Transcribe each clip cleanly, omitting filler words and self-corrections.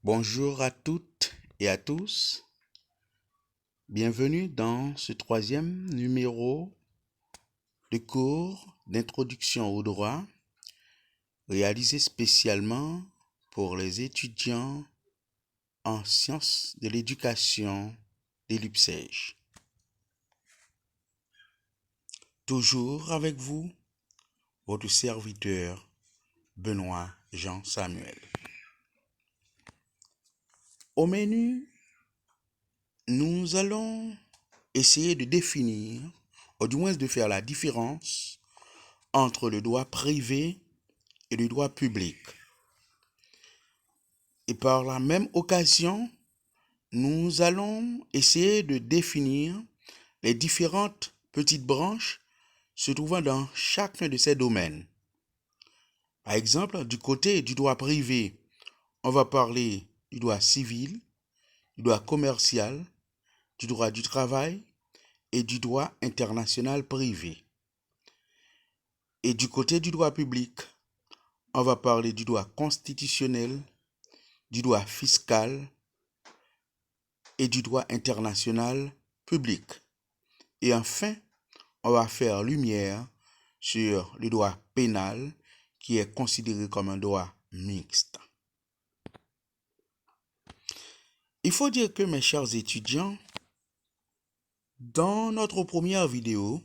Bonjour à toutes et à tous. Bienvenue dans ce troisième numéro de cours d'introduction au droit réalisé spécialement pour les étudiants en sciences de l'éducation des l'UPSEJ. Toujours avec vous, votre serviteur Benoît Jean Samuel. Au menu, nous allons essayer de définir, ou du moins de faire la différence entre le droit privé et le droit public. Et par la même occasion, nous allons essayer de définir les différentes petites branches se trouvant dans chacun de ces domaines. Par exemple, du côté du droit privé, on va parler du droit civil, du droit commercial, du droit du travail et du droit international privé. Et du côté du droit public, on va parler du droit constitutionnel, du droit fiscal et du droit international public. Et enfin, on va faire lumière sur le droit pénal qui est considéré comme un droit mixte. Il faut dire que mes chers étudiants, dans notre première vidéo,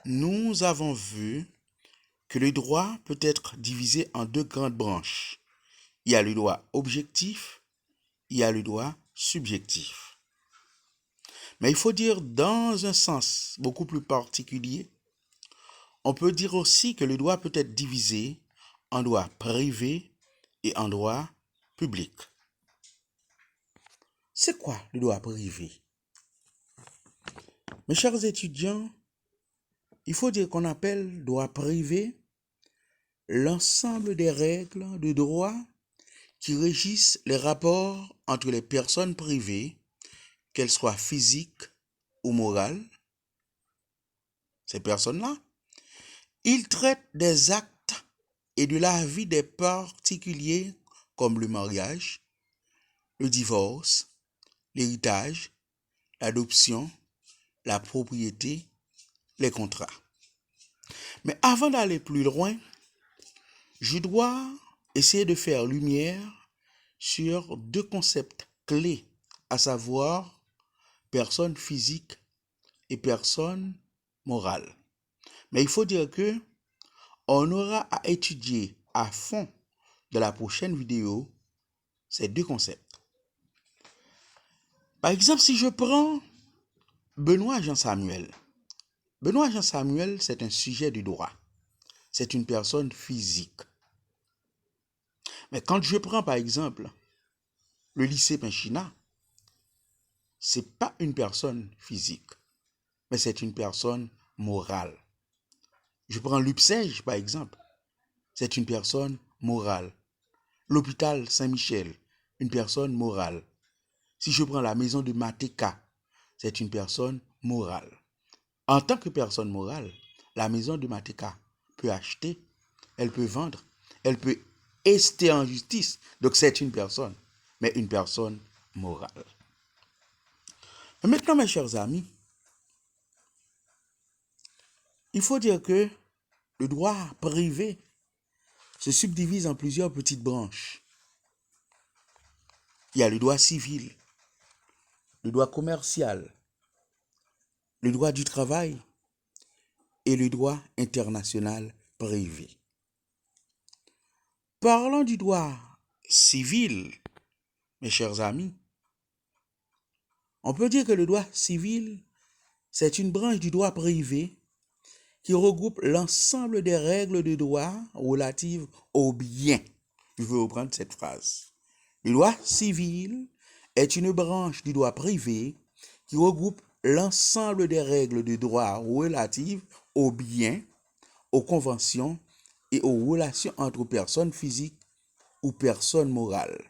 nous avons vu que le droit peut être divisé en deux grandes branches. Il y a le droit objectif, il y a le droit subjectif. Mais il faut dire dans un sens beaucoup plus particulier, on peut dire aussi que le droit peut être divisé en droit privé et en droit public. C'est quoi le droit privé? Mes chers étudiants, il faut dire qu'on appelle droit privé l'ensemble des règles de droit qui régissent les rapports entre les personnes privées, qu'elles soient physiques ou morales. Ces personnes-là, ils traitent des actes et de la vie des particuliers comme le mariage, le divorce, l'héritage, l'adoption, la propriété, les contrats. Mais avant d'aller plus loin, je dois essayer de faire lumière sur deux concepts clés, à savoir personne physique et personne morale. Mais il faut dire que on aura à étudier à fond dans la prochaine vidéo ces deux concepts. Par exemple, si je prends Benoît Jean Samuel. Benoît Jean Samuel, c'est un sujet du droit. C'est une personne physique. Mais quand je prends par exemple le lycée Pinchina, c'est pas une personne physique, mais c'est une personne morale. Je prends l'UPSEJ par exemple, c'est une personne morale. L'hôpital Saint-Michel, une personne morale. Si je prends la maison de Mateka, c'est une personne morale. En tant que personne morale, la maison de Mateka peut acheter, elle peut vendre, elle peut ester en justice. Donc c'est une personne, mais une personne morale. Maintenant, mes chers amis, il faut dire que le droit privé se subdivise en plusieurs petites branches. Il y a le droit civil, le droit commercial, le droit du travail et le droit international privé. Parlons du droit civil, mes chers amis. On peut dire que le droit civil, c'est une branche du droit privé qui regroupe l'ensemble des règles de droit relatives aux biens. Je vais reprendre cette phrase. Le droit civil est une branche du droit privé qui regroupe l'ensemble des règles de droit relatives aux biens, aux conventions et aux relations entre personnes physiques ou personnes morales,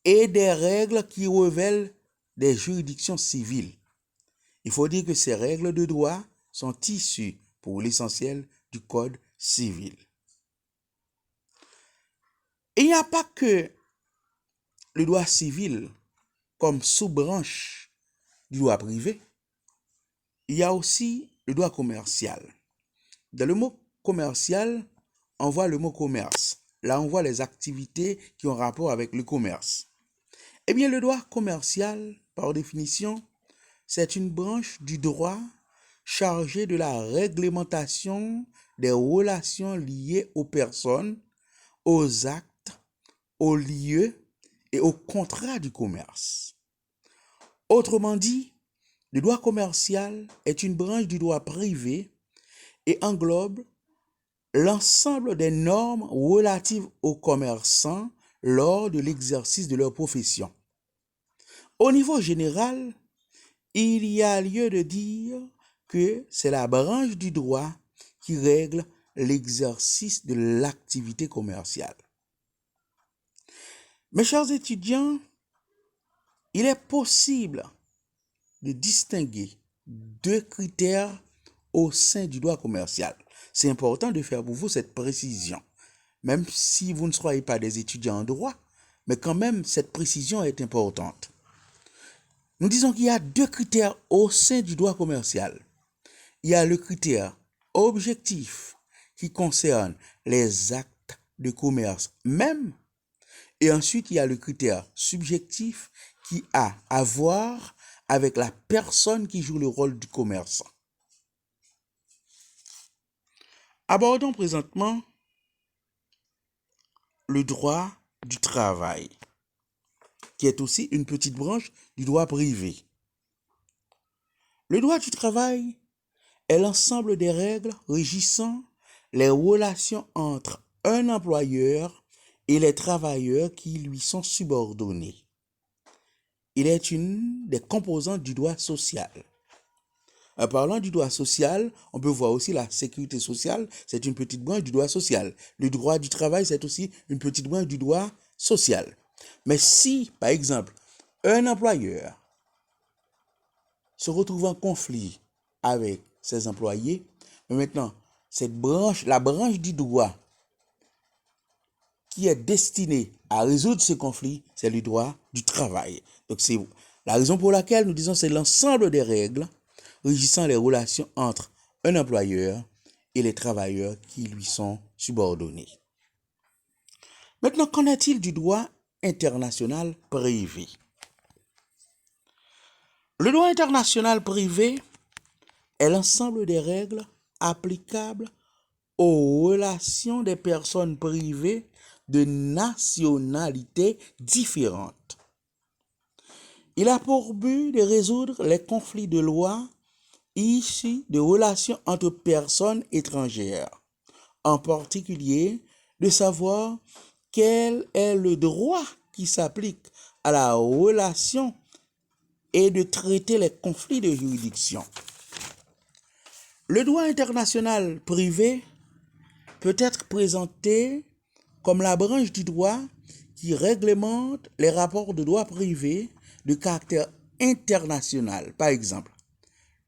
et des règles qui révèlent des juridictions civiles. Il faut dire que ces règles de droit sont issues pour l'essentiel du Code civil. Il n'y a pas que le droit civil comme sous-branche du droit privé, il y a aussi le droit commercial. Dans le mot commercial, on voit le mot commerce. Là, on voit les activités qui ont rapport avec le commerce. Eh bien, le droit commercial, par définition, c'est une branche du droit chargée de la réglementation des relations liées aux personnes, aux actes, aux lieux et aux contrats du commerce. Autrement dit, le droit commercial est une branche du droit privé et englobe l'ensemble des normes relatives aux commerçants lors de l'exercice de leur profession. Au niveau général, il y a lieu de dire que c'est la branche du droit qui règle l'exercice de l'activité commerciale. Mes chers étudiants, il est possible de distinguer deux critères au sein du droit commercial. C'est important de faire pour vous cette précision, même si vous ne soyez pas des étudiants en droit, mais quand même cette précision est importante. Nous disons qu'il y a deux critères au sein du droit commercial. Il y a le critère objectif qui concerne les actes de commerce même, et ensuite il y a le critère subjectif qui a à voir avec la personne qui joue le rôle du commerçant. Abordons présentement le droit du travail, qui est aussi une petite branche du droit privé. Le droit du travail est l'ensemble des règles régissant les relations entre un employeur et les travailleurs qui lui sont subordonnés. Il est une des composantes du droit social. En parlant du droit social, on peut voir aussi la sécurité sociale, c'est une petite branche du droit social. Le droit du travail, c'est aussi une petite branche du droit social. Mais si, par exemple, un employeur se retrouve en conflit avec ses employés, mais maintenant, la branche du droit qui est destinée à résoudre ce conflit, c'est le droit du travail. Donc c'est la raison pour laquelle nous disons que c'est l'ensemble des règles régissant les relations entre un employeur et les travailleurs qui lui sont subordonnés. Maintenant, qu'en est-il du droit international privé? Le droit international privé est l'ensemble des règles applicables aux relations des personnes privées de nationalités différentes. Il a pour but de résoudre les conflits de loi issus de relations entre personnes étrangères, en particulier de savoir quel est le droit qui s'applique à la relation et de traiter les conflits de juridiction. Le droit international privé peut être présenté comme la branche du droit qui réglemente les rapports de droit privé de caractère international. Par exemple,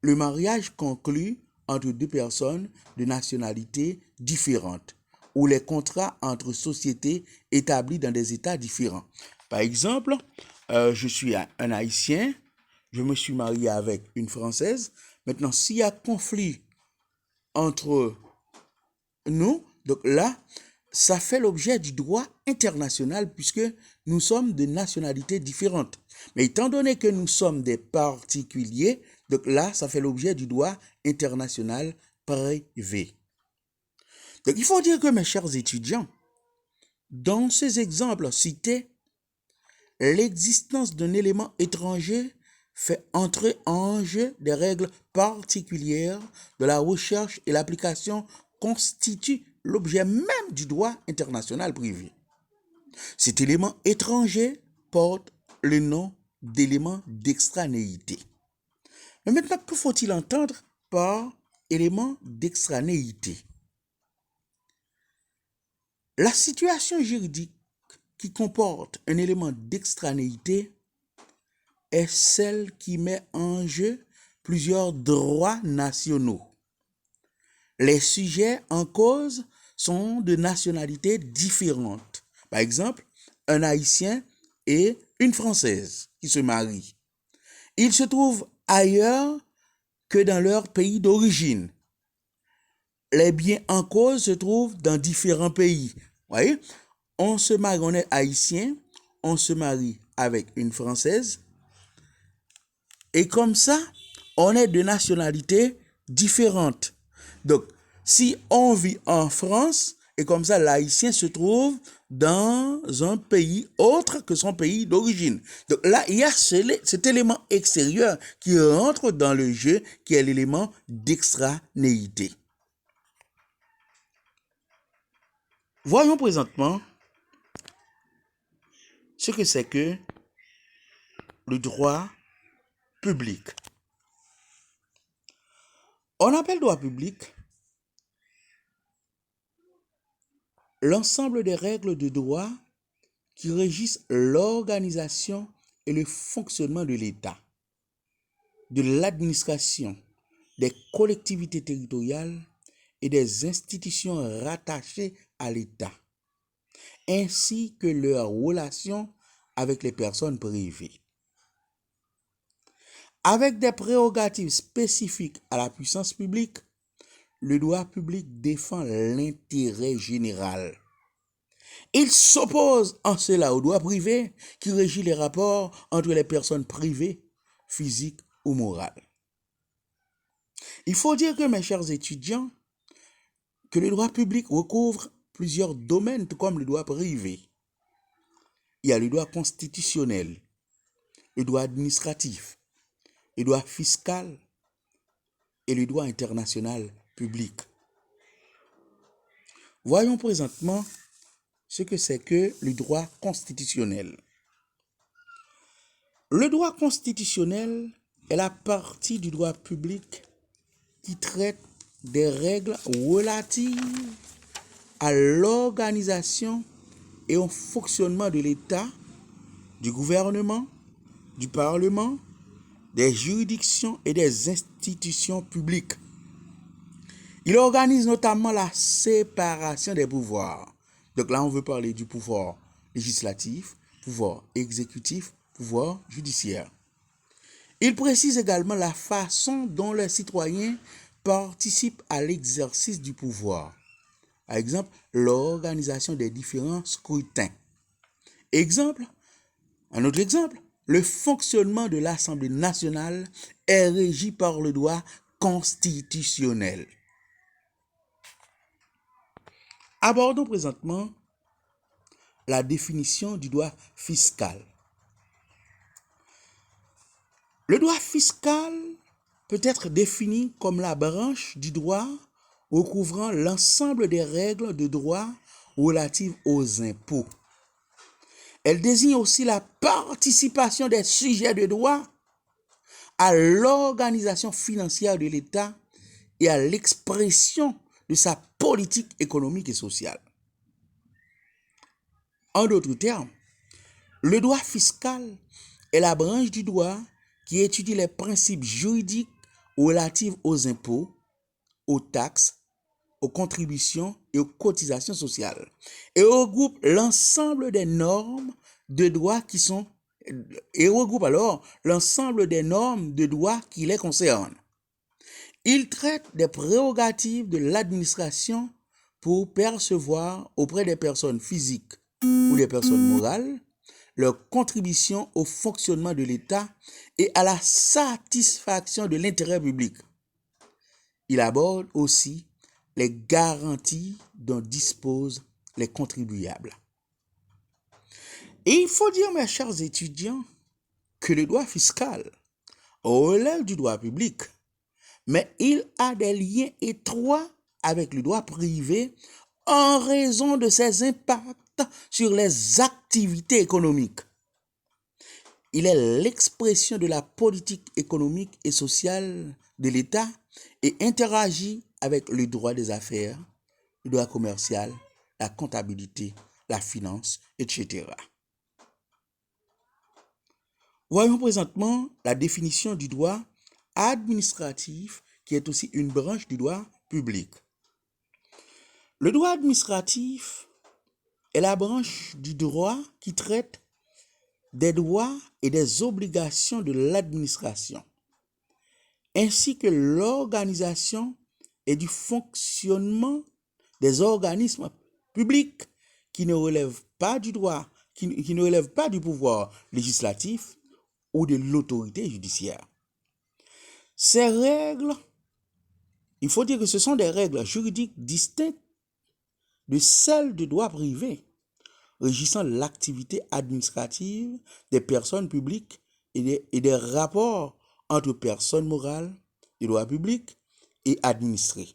le mariage conclu entre deux personnes de nationalités différentes ou les contrats entre sociétés établies dans des États différents. Par exemple, je suis un Haïtien, je me suis marié avec une Française. Maintenant, s'il y a conflit entre nous, donc là, ça fait l'objet du droit international puisque nous sommes de nationalités différentes. Mais étant donné que nous sommes des particuliers, donc là, ça fait l'objet du droit international privé. Donc il faut dire que mes chers étudiants, dans ces exemples cités, l'existence d'un élément étranger fait entrer en jeu des règles particulières de la recherche et l'application constitue l'objet même du droit international privé. Cet élément étranger porte le nom d'élément d'extranéité. Mais maintenant, que faut-il entendre par élément d'extranéité? La situation juridique qui comporte un élément d'extranéité est celle qui met en jeu plusieurs droits nationaux. Les sujets en cause sont de nationalités différentes. Par exemple, un Haïtien et une Française qui se marient. Ils se trouvent ailleurs que dans leur pays d'origine. Les biens en cause se trouvent dans différents pays. Vous voyez, on se marie, on est haïtien, on se marie avec une Française, et comme ça, on est de nationalités différentes. Donc, si on vit en France, et comme ça, l'haïtien se trouve dans un pays autre que son pays d'origine. Donc là, il y a cet élément extérieur qui rentre dans le jeu, qui est l'élément d'extranéité. Voyons présentement ce que c'est que le droit public. On appelle droit public l'ensemble des règles de droit qui régissent l'organisation et le fonctionnement de l'État, de l'administration, des collectivités territoriales et des institutions rattachées à l'État, ainsi que leurs relations avec les personnes privées. Avec des prérogatives spécifiques à la puissance publique, le droit public défend l'intérêt général. Il s'oppose en cela au droit privé qui régit les rapports entre les personnes privées, physiques ou morales. Il faut dire que, mes chers étudiants, que le droit public recouvre plusieurs domaines comme le droit privé. Il y a le droit constitutionnel, le droit administratif, le droit fiscal et le droit international public. Voyons présentement ce que c'est que le droit constitutionnel. Le droit constitutionnel est la partie du droit public qui traite des règles relatives à l'organisation et au fonctionnement de l'État, du gouvernement, du Parlement, des juridictions et des institutions publiques. Il organise notamment la séparation des pouvoirs. Donc là, on veut parler du pouvoir législatif, pouvoir exécutif, pouvoir judiciaire. Il précise également la façon dont les citoyens participent à l'exercice du pouvoir. Par exemple, l'organisation des différents scrutins. Un autre exemple, le fonctionnement de l'Assemblée nationale est régi par le droit constitutionnel. Abordons présentement la définition du droit fiscal. Le droit fiscal peut être défini comme la branche du droit recouvrant l'ensemble des règles de droit relatives aux impôts. Elle désigne aussi la participation des sujets de droit à l'organisation financière de l'État et à l'expression de sa politique économique et sociale. En d'autres termes, le droit fiscal est la branche du droit qui étudie les principes juridiques relatifs aux impôts, aux taxes, aux contributions et aux cotisations sociales et regroupe l'ensemble des normes de droit qui les concernent. Il traite des prérogatives de l'administration pour percevoir auprès des personnes physiques ou des personnes morales leur contribution au fonctionnement de l'État et à la satisfaction de l'intérêt public. Il aborde aussi les garanties dont disposent les contribuables. Et il faut dire, mes chers étudiants, que le droit fiscal relève du droit public, mais il a des liens étroits avec le droit privé en raison de ses impacts sur les activités économiques. Il est l'expression de la politique économique et sociale de l'État et interagit avec le droit des affaires, le droit commercial, la comptabilité, la finance, etc. Voyons présentement la définition du droit administratif qui est aussi une branche du droit public. Le droit administratif est la branche du droit qui traite des droits et des obligations de l'administration, ainsi que l'organisation et du fonctionnement des organismes publics qui ne relèvent pas du droit, qui ne relèvent pas du pouvoir législatif ou de l'autorité judiciaire. Ces règles, il faut dire que ce sont des règles juridiques distinctes de celles de droit privé, régissant l'activité administrative des personnes publiques et des rapports entre personnes morales de droit public et administrées.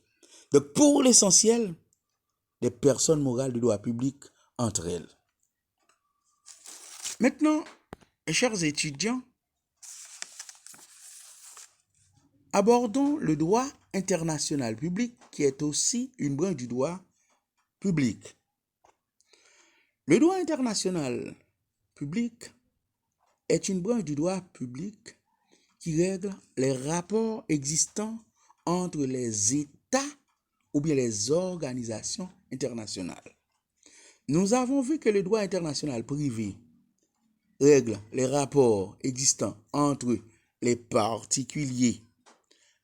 Donc, pour l'essentiel, des personnes morales de droit public entre elles. Maintenant, mes chers étudiants, abordons le droit international public qui est aussi une branche du droit public. Le droit international public est une branche du droit public qui règle les rapports existants entre les États ou bien les organisations internationales. Nous avons vu que le droit international privé règle les rapports existants entre les particuliers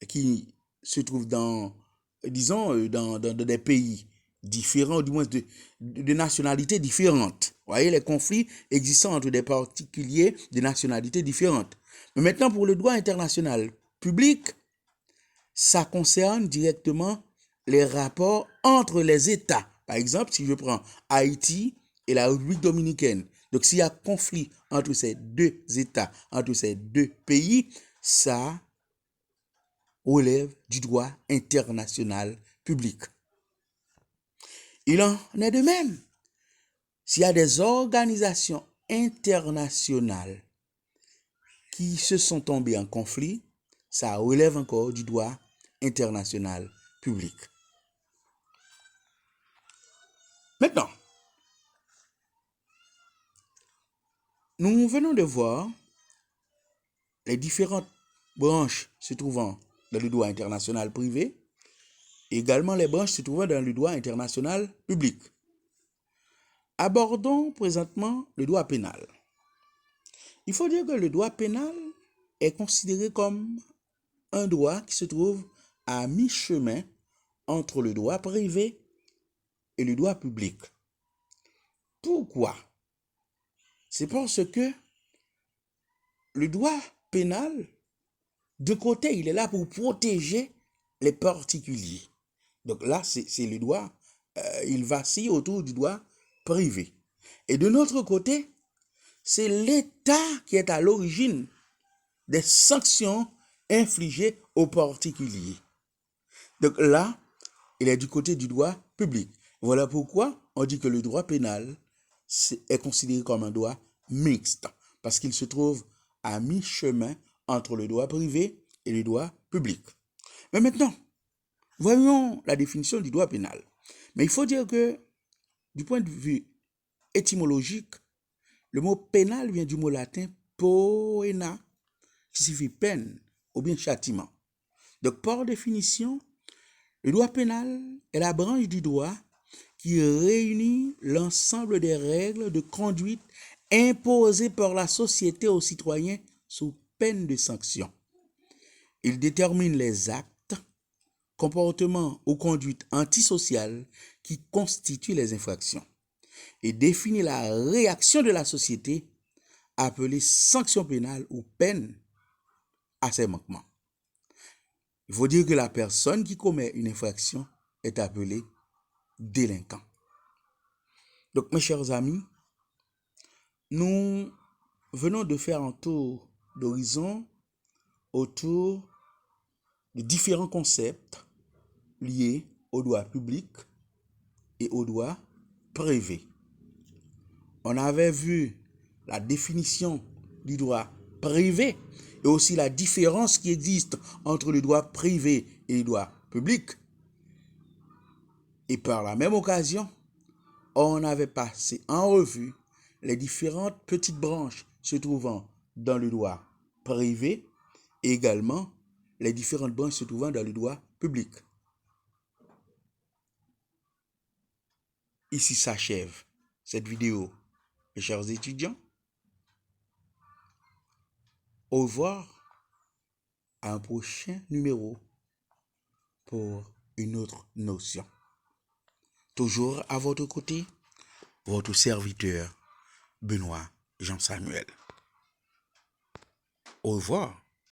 qui se trouvent dans des pays différents, du moins de nationalités différentes. Vous voyez les conflits existants entre des particuliers de nationalités différentes. Mais maintenant, pour le droit international public, ça concerne directement les rapports entre les États. Par exemple, si je prends Haïti et la République dominicaine, donc s'il y a conflit entre ces deux États, entre ces deux pays, ça relève du droit international public. Il en est de même s'il y a des organisations internationales qui se sont tombées en conflit, ça relève encore du droit international public. Maintenant, nous venons de voir les différentes branches se trouvant dans le droit international privé, et également les branches se trouvant dans le droit international public. Abordons présentement le droit pénal. Il faut dire que le droit pénal est considéré comme un droit qui se trouve à mi-chemin entre le droit privé et le droit public. Pourquoi? C'est parce que le droit pénal, de côté, il est là pour protéger les particuliers. Donc là, c'est le droit, il vacille autour du droit privé. Et de notre côté, c'est l'État qui est à l'origine des sanctions infligées aux particuliers. Donc là, il est du côté du droit public. Voilà pourquoi on dit que le droit pénal est considéré comme un droit mixte, parce qu'il se trouve à mi-chemin entre le droit privé et le droit public. Mais maintenant, voyons la définition du droit pénal. Mais il faut dire que, du point de vue étymologique, le mot pénal vient du mot latin poena, qui signifie peine ou bien châtiment. Donc, par définition, le droit pénal est la branche du droit qui réunit l'ensemble des règles de conduite imposées par la société aux citoyens sous peine de sanction. Il détermine les actes, comportements ou conduites antisociales qui constituent les infractions et définit la réaction de la société appelée sanction pénale ou peine à ces manquements. Il faut dire que la personne qui commet une infraction est appelée délinquant. Donc, mes chers amis, nous venons de faire un tour d'horizon autour de différents concepts liés au droit public et au droit privé. On avait vu la définition du droit privé et aussi la différence qui existe entre le droit privé et le droit public. Et par la même occasion, on avait passé en revue les différentes petites branches se trouvant dans le droit privé et également les différentes branches se trouvant dans le droit public. Ici s'achève cette vidéo, mes chers étudiants. Au revoir à un prochain numéro pour une autre notion. Toujours à votre côté, votre serviteur, Benoît Jean-Samuel. Au revoir.